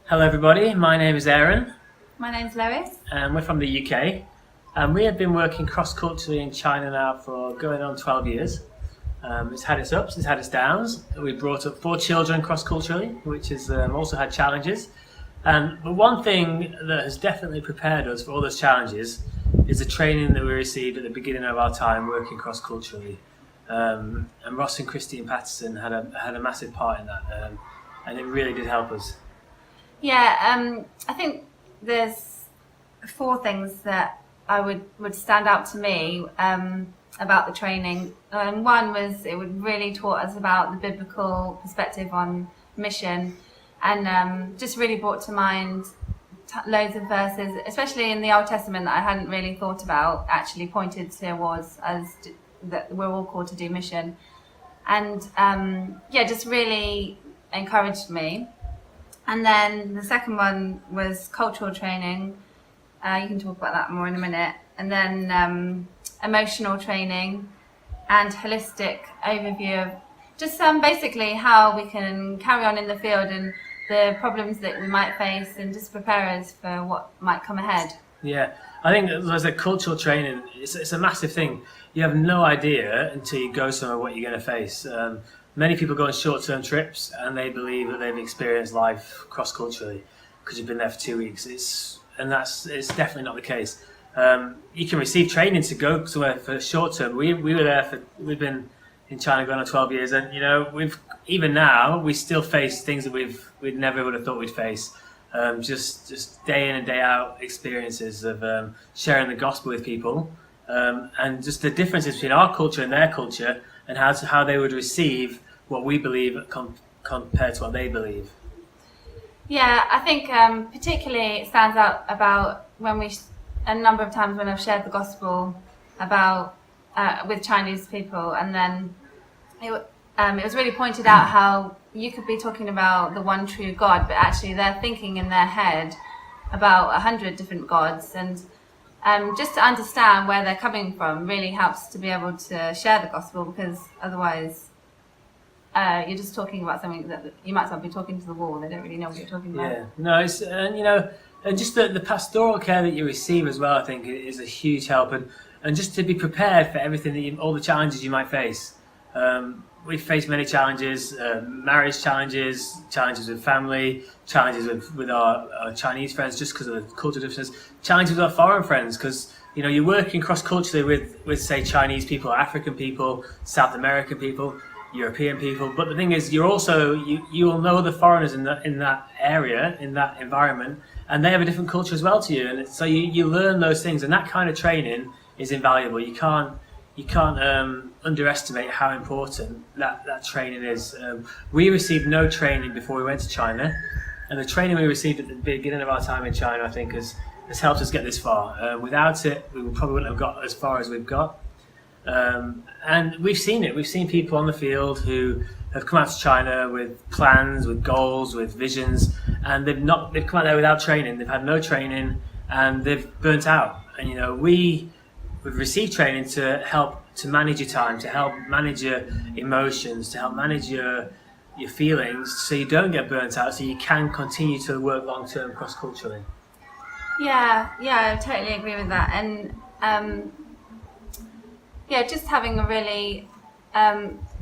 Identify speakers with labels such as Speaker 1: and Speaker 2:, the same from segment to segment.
Speaker 1: Hello everybody, my name is Aaron
Speaker 2: My name's Lois.
Speaker 1: and we're from the UK, and we have been working cross-culturally in China now for going on 12 years. It's had its ups, it's had its downs. We brought up 4 children cross-culturally, which has also had challenges. But one thing that has definitely prepared us for all those challenges is the training that we received at the beginning of our time working cross-culturally. And Ross and Christine Paterson had a massive part in that, and it really did help us.
Speaker 2: Yeah, I think there's 4 things that I would stand out to me about the training. One was it would really taught us about the biblical perspective on mission, and just really brought to mind loads of verses, especially in the Old Testament, that I hadn't really thought about, actually pointed towards as that we're all called to do mission, and just really encouraged me. And then the second one was cultural training. You can talk about that more in a minute. And then emotional training and holistic overview of just basically how we can carry on in the field and the problems that we might face, and just prepare us for what might come ahead.
Speaker 1: Yeah, I think there's a cultural training. It's a massive thing. You have no idea until you go somewhere what you're going to face. Many people go on short-term trips and they believe that they've experienced life cross-culturally because you've been there for 2 weeks. It's definitely not the case. You can receive training to go somewhere for short-term. We've been in China going on 12 years, and even now we still face things that we'd never would have thought we'd face. Just day in and day out experiences of sharing the gospel with people, and just the differences between our culture and their culture, and how they would receive what we believe compared to what they believe.
Speaker 2: Yeah, I think particularly it stands out about a number of times when I've shared the gospel about with Chinese people, and then it was really pointed out how you could be talking about the one true God, but actually they're thinking in their head about 100 different gods, and just to understand where they're coming from really helps to be able to share the gospel, because otherwise you're just talking about something that you might as well be talking to the wall. They don't really know what you're talking about.
Speaker 1: Yeah, no, it's and just the pastoral care that you receive as well, I think, is a huge help, and just to be prepared for everything all the challenges you might face. We've faced many challenges, marriage challenges with family, challenges with our Chinese friends just because of the cultural differences, challenges with our foreign friends because you're working cross-culturally with say Chinese people, African people, South American people, European people. But the thing is, you'll know the foreigners in that area, in that environment, and they have a different culture as well to you, and so you learn those things, and that kind of training is invaluable. You can't underestimate how important that training is. We received no training before we went to China, and the training we received at the beginning of our time in China, I think, has helped us get this far. Without it, we probably wouldn't have got as far as we've got. And we've seen it. We've seen people on the field who have come out to China with plans, with goals, with visions, and they've come out there without training. They've had no training, and they've burnt out. And we've received training to help to manage your time, to help manage your emotions, to help manage your feelings, so you don't get burnt out, so you can continue to work long term cross culturally.
Speaker 2: Yeah, I totally agree with that. And just having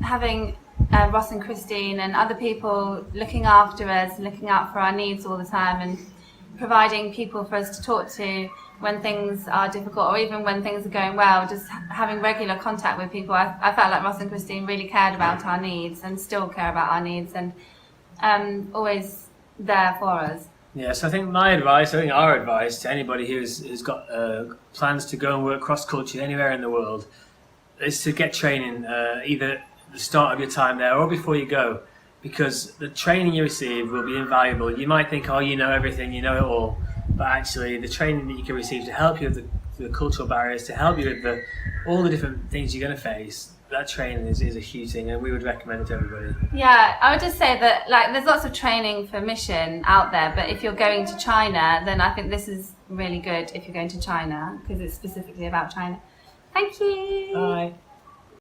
Speaker 2: having Ross and Christine and other people looking after us, looking out for our needs all the time, and providing people for us to talk to when things are difficult, or even when things are going well, just having regular contact with people. I felt like Ross and Christine really cared about our needs and still care about our needs, and always there for us.
Speaker 1: Yeah, so I think our advice to anybody who's got plans to go and work cross-culturally anywhere in the world is to get training either at the start of your time there or before you go, because the training you receive will be invaluable. You might think, you know everything, you know it all, but actually the training that you can receive to help you with the cultural barriers, to help you with all the different things you're going to face, that training is a huge thing, and we would recommend it to everybody.
Speaker 2: Yeah, I would just say that there's lots of training for mission out there, but if you're going to China, then I think this is really good if you're going to China, because it's specifically about China. Thank you.
Speaker 1: Bye.